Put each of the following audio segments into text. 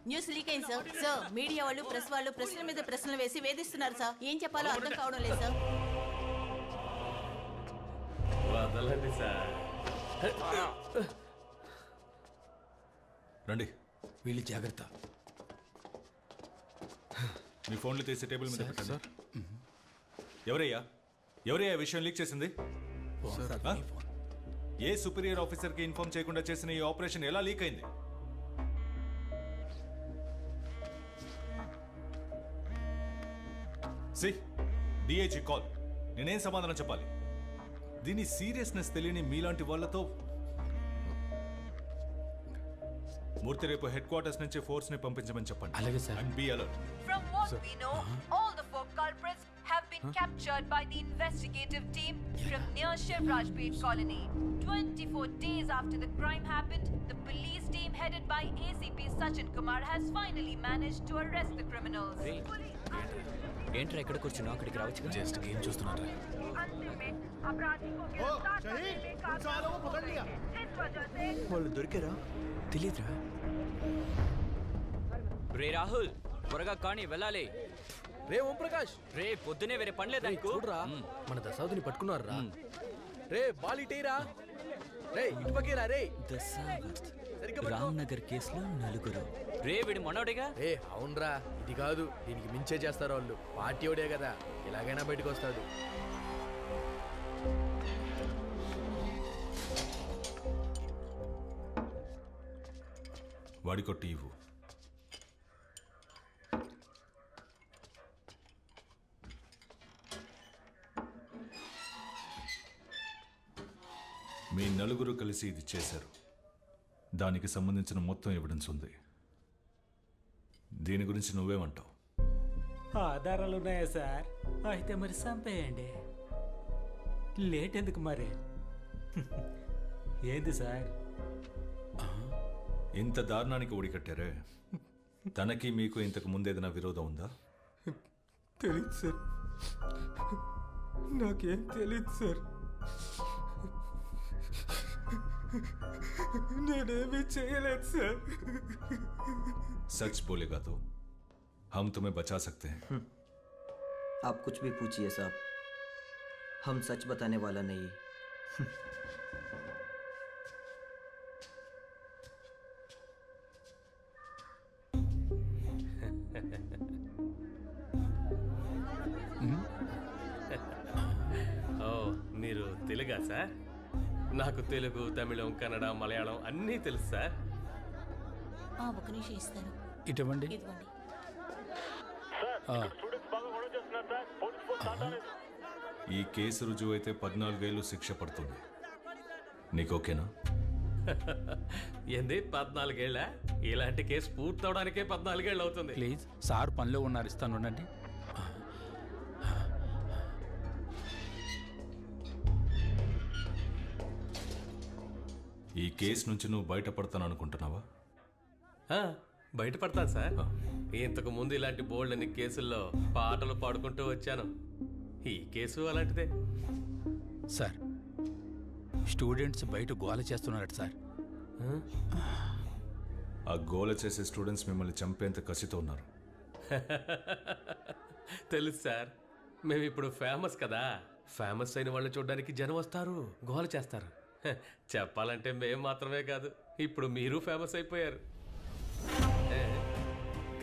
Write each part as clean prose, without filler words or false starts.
News leak అయింది sir. Sir media వాళ్ళు press వాళ్ళు ప్రశ్నల మీద ప్రశ్నలు వేసి వేధిస్తున్నారు సార్. ఏం చెప్పాలో అర్థం కావడం లేదు సార్. వదలండి సార్. రండి. వీళ్ళు జాగ్రత్త. మీ ఫోన్లు తీసి టేబుల్ మీద పెట్టండి. ఎవరయ్యా ఎవరయ్యా విషయం లీక్ చేసింది? ఏ సుపీరియర్ ఆఫీసర్ కి ఇన్ఫార్మ్ చేయకుండా చేసిన ఈ ఆపరేషన్ ఎలా లీక్ అయింది? DIG call. నేనేం సమాధానం చెప్పాలి? దీని సీరియస్నెస్ తెలియని మీలాంటి వాళ్ళతో మూర్తి రేపు హెడ్ క్వార్టర్స్ నుంచి ఫోర్స్ ని పంపించమని చెప్పండి. అలాగే sir. And be alert. From what we know, all the 4 culprits have been captured by the investigative team from near Shivraj Pet colony. 24 days after the crime happened, the police team headed by ACP Sachin Kumar has finally managed to arrest the criminals. ఏంట్రా ఇక్కడ కూర్చున్నావు? అక్కడికి రావచ్చు. Just game చూస్తున్నారా? వాళ్ళు దొరికారా? తెలీదురా. రే రాహుల్, త్వరగా కానీ వెళ్ళాలి. రే ఓం ప్రకాష్, రే పొద్దునే వేరే పనిలేదా? చూడరా మన దశావతిని పట్టుకున్నారా? రే బాలిటేరా, రే ఇటుపకేరా. రే దశావత్ రామ్నగర్ కేసులో 4. రే వీడి మనోడేగా? రే అవునరా, ఇది కాదు దీనికి మించే చేస్తారు వాళ్ళు. పార్టీ ఓడే కదా, ఎలాగైనా బయటకు వస్తాడు. వాడి కొట్టి ఇవ్వు. మీ నలుగురు కలిసి ఇది చేశారు. దానికి సంబంధించిన మొత్తం ఎవిడెన్స్ ఉంది. దీని గురించి నువ్వేమంటావు? ఆధారాలు ఉన్నాయా సార్? అయితే మరి చంపేయండి. లేట్ ఎందుకు మరి? ఏంది సార్ ఇంత దారుణానికి ఒడికట్టారే? తనకి మీకు ఇంతకు ముందేదైనా విరోధం ఉందా? తెలీదు సార్, నాకేం తెలీదు సార్. నేనేమీ చేయలేదు సార్. सच बोलेगा तो हम तुम्हें बचा सकते हैं. आप कुछ भी पूछिए साहब, हम सच बताने वाला नहीं. ఓ మీరు తెలుగా సార్? నాకు తెలుగు, తమిళం, కన్నడ, మలయాళం అన్నీ తెలుసు సార్. ఒక నిమిషం ఇస్తాను. ఇటువంటి ఇదిగోండి. ఈ కేసు రుజువు అయితే 14 ఏళ్ళు శిక్ష పడుతుంది. నీకు ఓకేనా? ఏంది 14 ఏళ్ళ? ఇలాంటి కేసు పూర్తవడానికే 14 ఏళ్ళు అవుతుంది. ప్లీజ్ సార్ పనిలో ఉన్నారు, ఇస్తాను ఉండండి. ఈ కేసు నుంచి నువ్వు బయటపడతాను అనుకుంటున్నావా? బయటపడతాను సార్. ఇంతకు ముందు ఇలాంటి బోల్డ్ అన్ని కేసుల్లో పాటలు పాడుకుంటూ వచ్చాను. ఈ కేసు అలాంటిదే. సార్ స్టూడెంట్స్ బయట గోల చేస్తున్నారట సార్. ఆ గోల చేసే స్టూడెంట్స్ మిమ్మల్ని చంపేంత కసితో ఉన్నారు. తెలుసు సార్, మేము ఇప్పుడు ఫేమస్ కదా. ఫేమస్ అయిన వాళ్ళని చూడడానికి జనం వస్తారు, గోల చేస్తారు. చెప్పాలంటే మేము మాత్రమే కాదు, ఇప్పుడు మీరు ఫేమస్ అయిపోయారు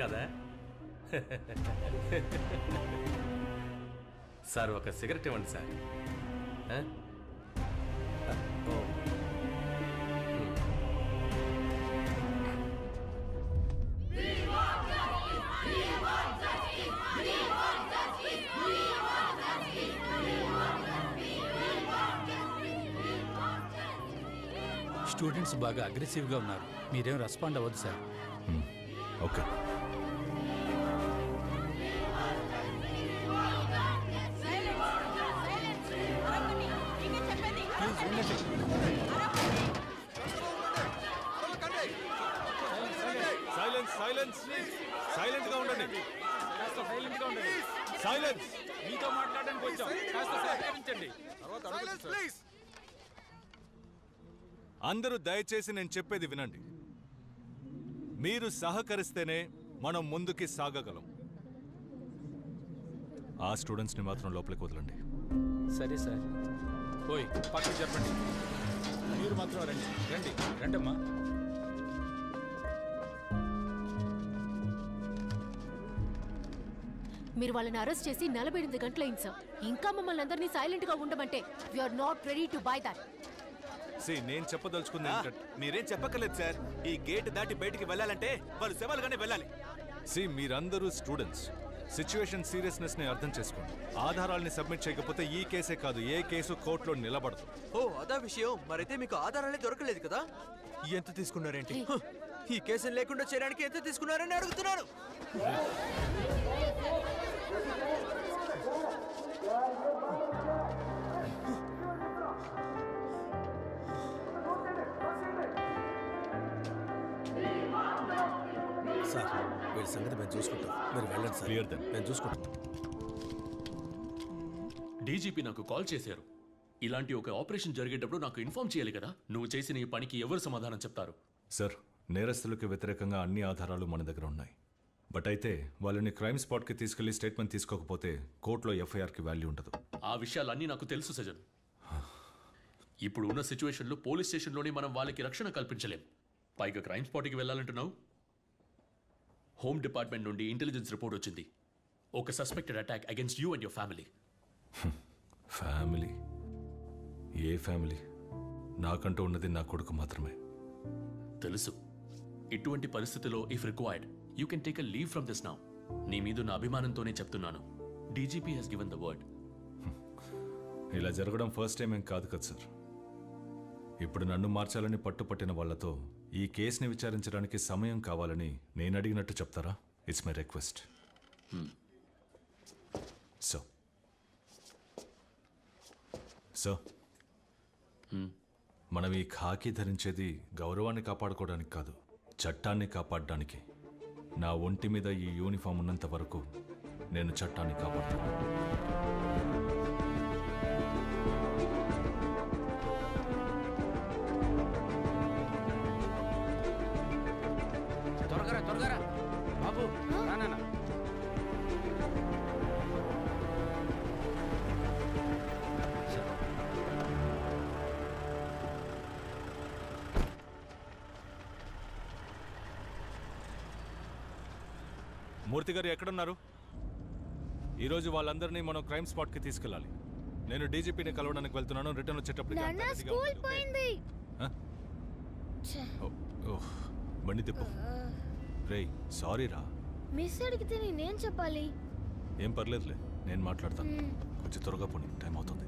కదా. సార్ ఒక సిగరెట్ ఇవ్వండి సార్. స్టూడెంట్స్ బాగా అగ్రెసివ్గా ఉన్నారు, మీరేం రెస్పాండ్ అవ్వద్దు sir. Okay. Silence silence silent గా ఉండండి. సైలెన్స్. మీతో మాట్లాడడానికి వచ్చాం, కాస్త సహకరించండి. అందరూ దయచేసి నేను చెప్పేది వినండి. మీరు సహకరిస్తేనే మనం ముందుకి సాగగలం. ఆ స్టూడెంట్స్ని మాత్రం లోపలికి వదలండి. సరే సార్. ఓయ్ పక్కకు చెప్పండి. మీరు మాత్రం రండి రండి రండమ్మా. మీరు వాళ్ళని అరెస్ట్ చేసి 48 గంటలైంది సార్. ఇంకా మమ్మల్ని అందరినీ సైలెంట్ గా ఉండమంటే we are not ready to buy that. నేను చెప్పదలుచుకుంది మీరేం చెప్పక్కర్లేదు సార్. ఈ గేట్ దాటి బయటికి వెళ్ళాలంటే వాళ్ళు శవాలుగానే వెళ్ళాలి. మీరందరూ స్టూడెంట్స్. సిచ్యువేషన్ సీరియస్నెస్ ని అర్థం చేసుకోండి. ఆధారాలని సబ్మిట్ చేయకపోతే ఈ కేసే కాదు, ఏ కేసు కోర్టులో నిలబడదు. ఓ అదా విషయం. మరైతే మీకు ఆధారాలే దొరకలేదు కదా? ఎంత తీసుకున్నారేంటి? ఈ కేసును లేకుండా చేయడానికి ఎంత తీసుకున్నారని అడుగుతున్నాను. సార్ వీళ్ళ సంగతి మేము చూసుకుంటాం, మీరు వెళ్ళండి సార్. Clear then. నేను చూసుకుంటాం. డీజీపీ నాకు కాల్ చేశారు. ఇలాంటి ఒక ఆపరేషన్ జరిగేటప్పుడు నాకు ఇన్ఫార్మ్ చేయాలి కదా. నువ్వు చేసిన ఈ పనికి ఎవరు సమాధానం చెప్తారు? సార్, నేరస్తులకు వ్యతిరేకంగా అన్ని ఆధారాలు మన దగ్గర ఉన్నాయి. బట్ అయితే వాళ్ళని క్రైమ్ స్పాట్కి తీసుకెళ్లి స్టేట్మెంట్ తీసుకోకపోతే కోర్టులో ఎఫ్ఐఆర్కి వాల్యూ ఉండదు. ఆ విషయాలన్నీ నాకు తెలుసు సజన్. ఇప్పుడు ఉన్న సిచ్యువేషన్లో పోలీస్ స్టేషన్లోనే మనం వాళ్ళకి రక్షణ కల్పించలేం. పైగా క్రైమ్ స్పాట్కి వెళ్ళాలంటున్నావు. హోమ్ డిపార్ట్మెంట్ నుండి ఇంటెలిజెన్స్ రిపోర్ట్ వచ్చింది. ఒక suspected attack against you and your family. Family? ఏ ఫ్యామిలీ? నాకంటూ ఉన్నది నా కొడుకు మాత్రమే. తెలుసు. ఇటువంటి పరిస్థితిలో if required you can take a leave from this now. నీ మీద నా అభిమానంతోనే చెప్తున్నాను. DGP has given the word. ఇలా జరగడం ఫస్ట్ టైం ఏం కాదు కదా సార్. ఇప్పుడు నన్ను మార్చాలని పట్టుపట్టిన వాళ్లతో ఈ కేసుని విచారించడానికి సమయం కావాలని నేను అడిగినట్టు చెప్తారా? It's my request. సో మనం ఈ ఖాకీ ధరించేది గౌరవాన్ని కాపాడుకోవడానికి కాదు, చట్టాన్ని కాపాడడానికి. నా ఒంటి మీద ఈ యూనిఫామ్ ఉన్నంత వరకు నేను చట్టాన్ని కాపాడుతాను. త్వరగా బాబు రానా. మూర్తి గారు ఎక్కడున్నారు? ఈరోజు వాళ్ళందరినీ మనం క్రైమ్ స్పాట్కి తీసుకెళ్ళాలి. నేను డీజీపీని కలవడానికి వెళ్తున్నాను. రిటర్న్ వచ్చేటప్పుడు బండి తిప్పు. రేయ్ సారీ రా. మిస్ అడిగితే నేనేం చెప్పాలి? ఏం పర్లేదులే, నేను మాట్లాడతాను. కొంచెం త్వరగా పోనీ, టైం అవుతుంది.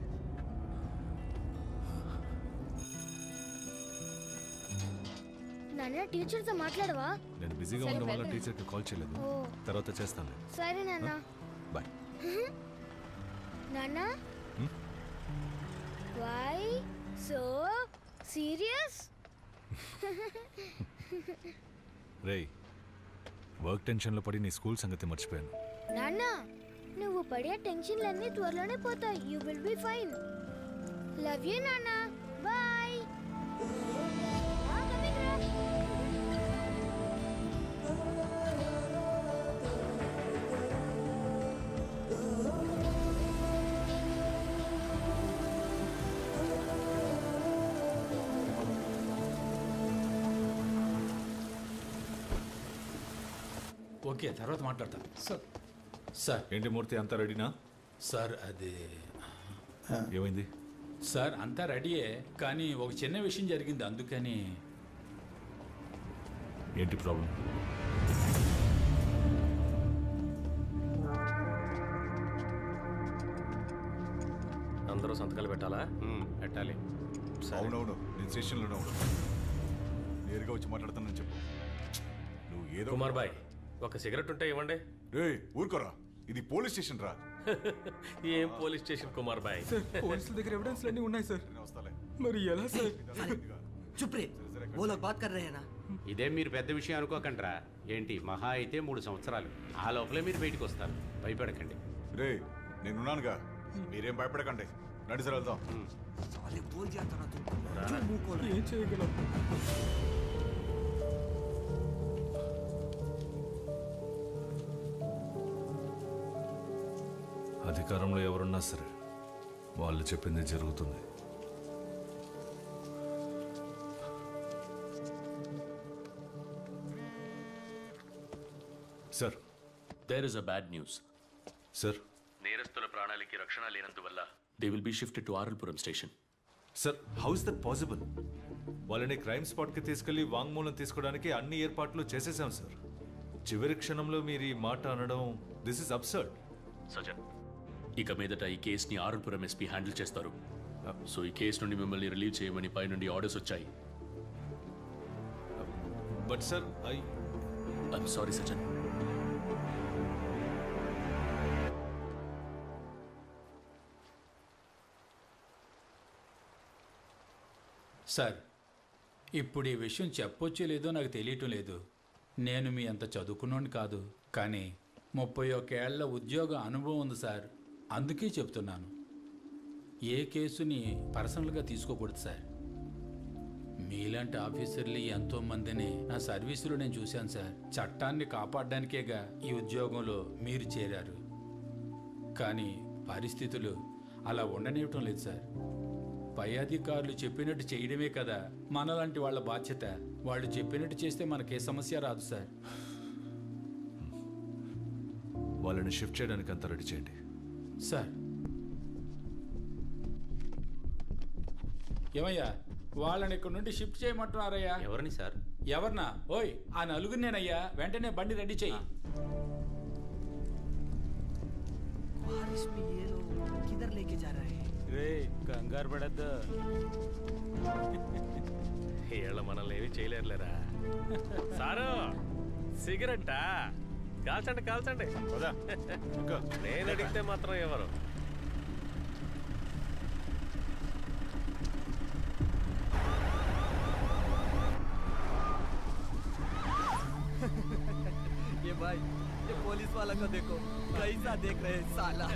నాన్న టీచర్తో మాట్లాడవా? నేను బిజీగా ఉండడం వల్ల టీచర్కి కాల్ చేయలేదు. తర్వాత చేస్తాను. సరే నాన్న. బాయ్. నాన్న వై సో సీరియస్? రేయ్, వర్క్ టెన్షన్లో పడి నీ స్కూల్ సంగతి మర్చిపోయాను. నాన్న నువ్వు పడే టెన్షన్లన్నీ త్వరలోనే పోతాయి. You will be fine. Love you నాన్న. బాయ్. ఓకే, తర్వాత మాట్లాడతాను. సార్ ఏంటి మూర్తి, అంతా రెడీనా? సార్ అది ఏమైంది? సార్ అంతా రెడీయే, కానీ ఒక చిన్న విషయం జరిగింది, అందుకని. ఏంటి ప్రాబ్లం? అందరూ సంతకాలు పెట్టాలా? పెట్టాలి. అవునవును, నేను స్టేషన్లోనే ఉన్నాను. నేరుగా వచ్చి మాట్లాడుతానని చెప్పు. నువ్వు ఏదో. కుమార్ బాయ్, ఒక సిగరెట్ ఉంటే ఇవ్వండి. రే ఊరుకోరా, ఇది పోలీస్ స్టేషన్ రా. ఏం పోలీస్ స్టేషన్ కుమార్ బాయ్? పోలీసుల దగ్గర ఎవిడెన్స్ అన్నీ ఉన్నాయి సార్. మరి ఎలా సార్? చుప్ రే, वो लोग बात कर रहे हैं ना. ఇదే మీరు పెద్ద విషయం అనుకోకండిరా. ఏంటి మహా అయితే 3 సంవత్సరాలు, ఆ లోపలే మీరు బయటకు వస్తారు. భయపడకండి. రే నేనున్నానుగా, మీరేం భయపడకండి. రండి సార్ వెళ్దాం. ఏం చేయగలం? అధికారంలో ఎవరున్నా సరే వాళ్ళు చెప్పింది జరుగుతుంది. Sir, there is a bad news. Sir, నేరస్తుల ప్రాణాలకి రక్షణ లేనందువల్ల they will be shifted to Aralpuram station. Sir, how is that possible? వాళ్ళని క్రైమ్ స్పాట్కి తీసుకెళ్లి వాంగ్మూలం తీసుకోవడానికి అన్ని ఏర్పాట్లు చేసేసాం సార్. చివరి క్షణంలో మీరు ఈ మాట అనడం, దిస్ ఇస్ అబ్సర్డ్. సజన్, ఇక మీదట ఈ కేసుని ఆరల్పురం ఎస్పీ హ్యాండిల్ చేస్తారు. సో ఈ కేసు నుండి మిమ్మల్ని రిలీవ్ చేయమని పై నుండి ఆర్డర్స్ వచ్చాయి. But sir, I'm sorry Sajan. Sir, ఇప్పుడు ఈ విషయం చెప్పొచ్చో లేదో నాకు తెలియటం లేదు. నేను మీ అంత చదువుకున్నోని కాదు, కానీ 31 ఏళ్ల ఉద్యోగ అనుభవం ఉంది సార్. అందుకే చెప్తున్నాను, ఏ కేసుని పర్సనల్గా తీసుకోకూడదు సార్. మీలాంటి ఆఫీసర్లు ఎంతోమందిని నా సర్వీసులో నేను చూశాను సార్. చట్టాన్ని కాపాడడానికేగా ఈ ఉద్యోగంలో మీరు చేరారు. కానీ పరిస్థితులు అలా ఉండనివ్వటం లేదు సార్. పై అధికారులు చెప్పినట్టు చేయడమే కదా మనలాంటి వాళ్ళ బాధ్యత. వాళ్ళు చెప్పినట్టు చేస్తే మనకే సమస్య రాదు సార్. వాళ్ళని షిఫ్ట్ చేయడానికి అంతా రెడీ చేయండి సార్. ఏమయ్యా, వాళ్ళని ఇక్కడ నుండి షిఫ్ట్ చేయమంటున్నారయ్యా? ఎవరిని సార్? ఎవరినా? ఓయ్, ఆ నలుగురు నేనయ్యా. వెంటనే బండి రెడీ చెయ్యి. రే, కంగారు పడద్దు. వీళ్ళ మనల్ని ఏమీ చేయలేరులేరా. సారు, సిగరెట్టా? కాల్చండి కాల్చండి. నేను అడిగితే మాత్రం ఎవరు? ये भाई, ये पुलिस वाला को देखो, कैसा देख रहे हैं साला.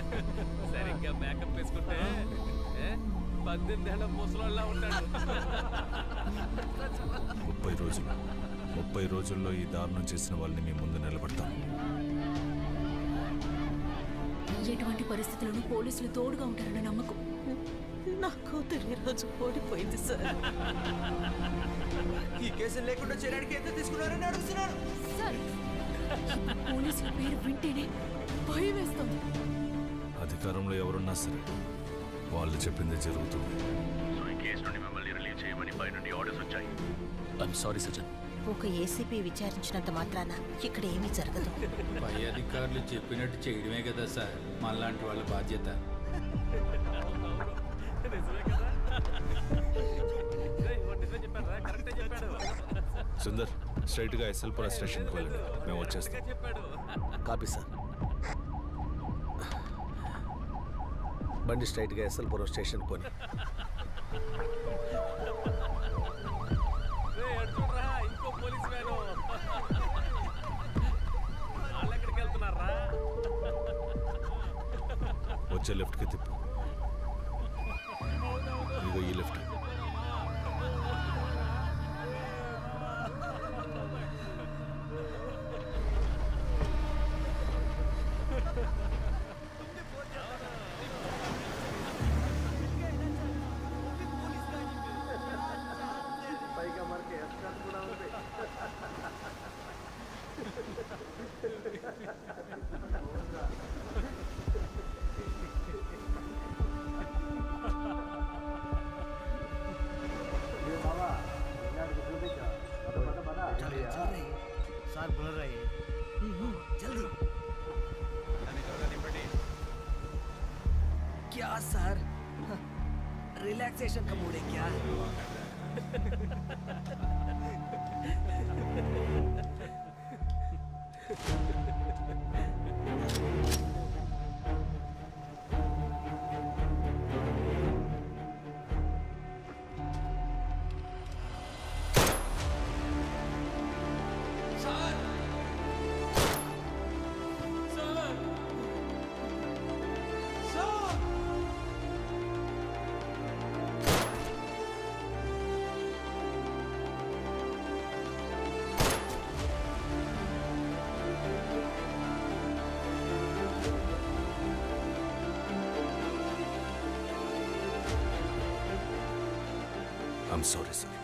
సరిగ్గా మేకప్ వేసుకుంటే 18 ఏళ్ల ముసలోళ్ళ ఉంటాడు. 30 రోజుల్లో ఈ దారుణం చేసిన వాళ్ళని మీ ముందు నిలబడతాం. ఎటువంటి పరిస్థితులను పోలీసులు తోడుగా ఉంటారన్న నమ్మకం నా కూతురు ఈ రోజు ఓడిపోయింది సార్. ఈ కేసులు లేకుండా చేయడానికి ఎంత తీసుకున్నారని అడుగుతున్నారు సార్. పోలీసుల పేరు వింటేనే భయం వేస్తుంది. అధికారంలో ఎవరున్నా సరే వాళ్ళు చెప్పింది జరుగుతుంది. సో ఈ కేసు నుండి మిమ్మల్ని రిలీవ్ చేయమని పై నుండి ఆర్డర్స్ వచ్చాయి. ఐఎమ్ సారీ సజన్. ఒక ఏసీపీ విచారించినంత మాత్రాన ఇక్కడ ఏమీ జరగదు. పై అధికారులు చెప్పినట్టు చేయడమే కదా సార్ మనలాంటి వాళ్ళ బాధ్యత. సుందర్, స్ట్రైట్ గా ఎస్ఎల్పుర స్టేషన్కి వెళ్ళండి. మేము వచ్చేస్తాం. Copy sir. బండి స్ట్రైట్గా ఎస్ఎల్పురం స్టేషన్ పోని. ఇంకో పోలీస్ వ్యాను. వాళ్ళు ఎక్కడికి వెళ్తున్నారా? వచ్చే లెఫ్ట్కి తిప్పు. ఇదిగో ఈ లెఫ్ట్. सर बोल रहे हैं जल्दी. क्या सर, रिलैक्सेशन का मूड है क्या? I'm sorry sir.